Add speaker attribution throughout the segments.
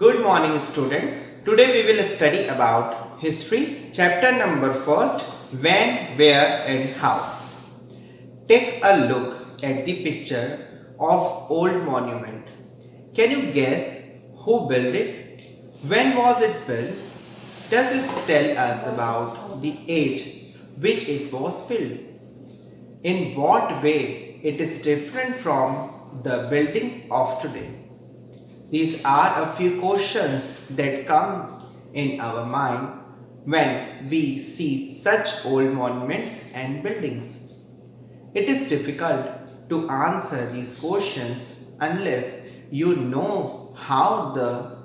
Speaker 1: Good morning students. Today we will study about history, chapter number 1st, when, where and how. Take a look at the picture of old monument. Can you guess who built it? When was it built? Does it tell us about the age which it was built? In what way it is different from the buildings of today? These are a few questions that come in our mind when we see such old monuments and buildings. It is difficult to answer these questions unless you know how the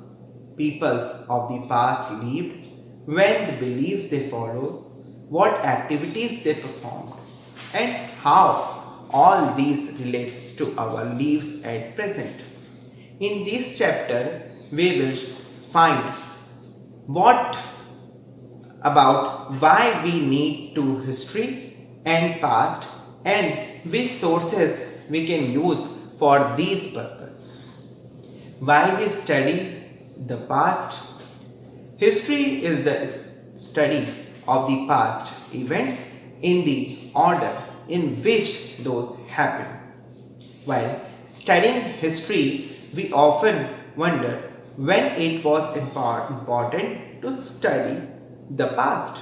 Speaker 1: peoples of the past lived, when the beliefs they followed, what activities they performed, and how all these relates to our lives at present. In this chapter, we will find what about why we need to history and past and which sources we can use for these purpose. Why we study the past? History is the study of the past events in the order in which those happen. While studying history, we often wonder when it was important to study the past.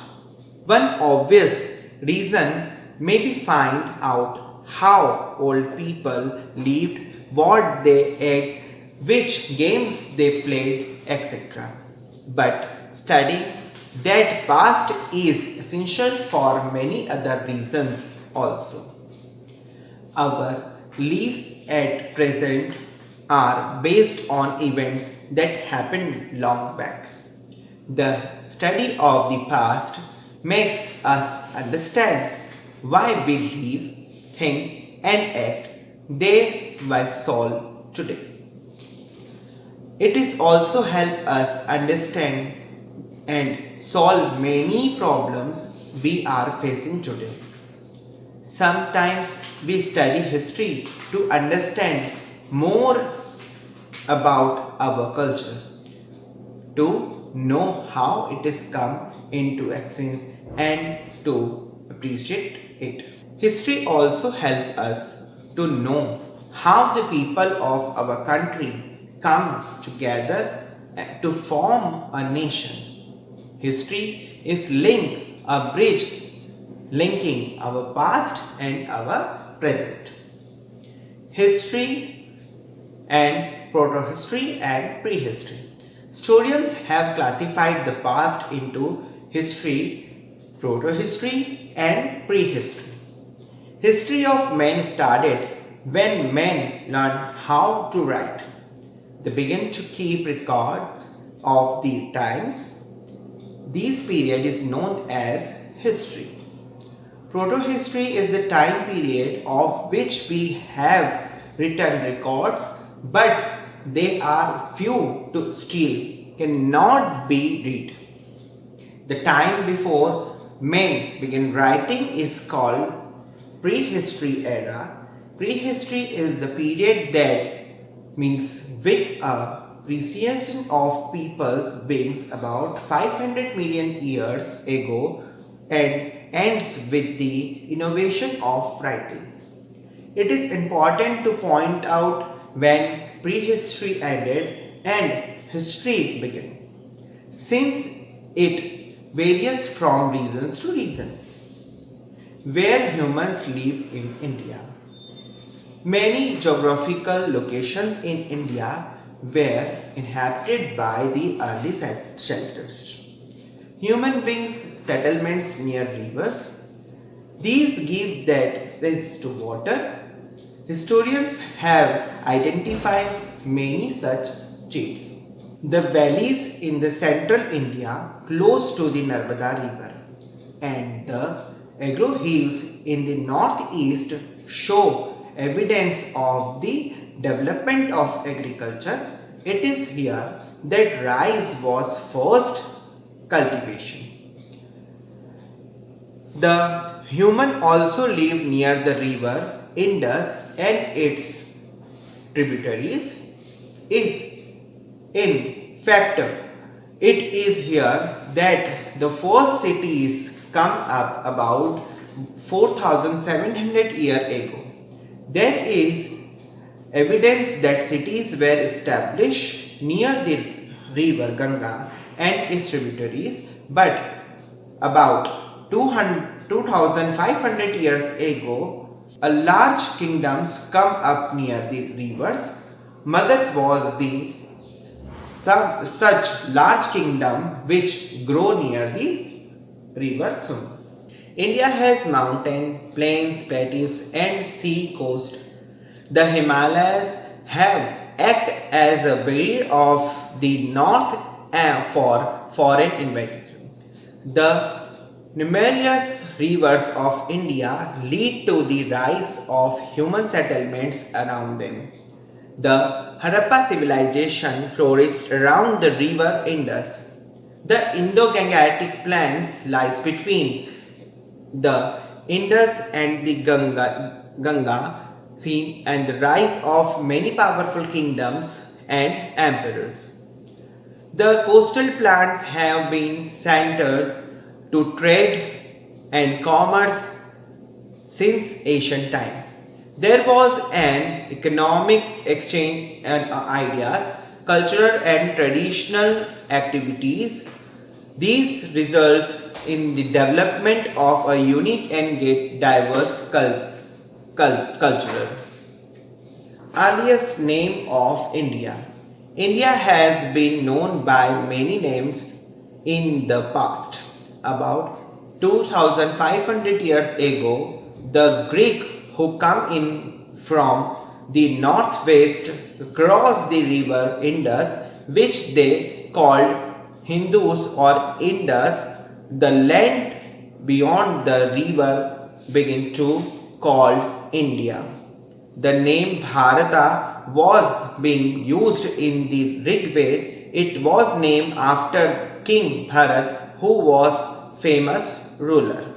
Speaker 1: One obvious reason may be find out how old people lived, what they ate, which games they played, etc. But studying that past is essential for many other reasons also. Our lives at present are based on events that happened long back. The study of the past makes us understand why we live, think and act they were solved today. It is also help us understand and solve many problems we are facing today. Sometimes we study history to understand more about our culture, to know how it has come into existence and to appreciate it. History also helps us to know how the people of our country come together to form a nation. History is a bridge linking our past and our present. History and proto-history and prehistory. Historians have classified the past into history, proto-history and prehistory. History of man started when men learned how to write. They began to keep record of the times. This period is known as history. Proto-history is the time period of which we have written records, but they are few to still cannot be read. The time before men began writing is called prehistory era. Prehistory is the period that means with a precision of people's beings about 500 million years ago and ends with the innovation of writing. It is important to point out when prehistory ended and history began, since it varies from region to region. Where humans live in India. Many geographical locations in India were inhabited by the early settlers. Human beings settlements near rivers. These give that access to water. Historians have identified many such states. The valleys in the central India close to the Narmada river and the agro hills in the northeast show evidence of the development of agriculture. It is here that rice was first cultivation. The human also lived near the river Indus and its tributaries is in fact, it is here that the first cities come up about 4700 years ago. There is evidence that cities were established near the river Ganga and its tributaries, but about 2500 years ago, a large kingdoms come up near the rivers. Magadh was the such large kingdom which grow near the river soon. India has mountain, plains, plateaus and sea coast. The Himalayas have act as a barrier of the north for foreign invasion. The numerous rivers of India lead to the rise of human settlements around them. The Harappa Civilization flourished around the river Indus. The Indo-Gangetic plains lies between the Indus and the Ganga scene and the rise of many powerful kingdoms and emperors. The coastal plains have been centers to trade and commerce since ancient time. There was an economic exchange and ideas, cultural and traditional activities. These results in the development of a unique and diverse culture. Earliest name of India. India has been known by many names in the past. About 2500 years ago, the Greek who come in from the northwest crossed the river Indus, which they called Hindus or Indus. The land beyond the river began to called India. The name Bharata was being used in the Rig Veda. It was named after King Bharat, who was famous ruler.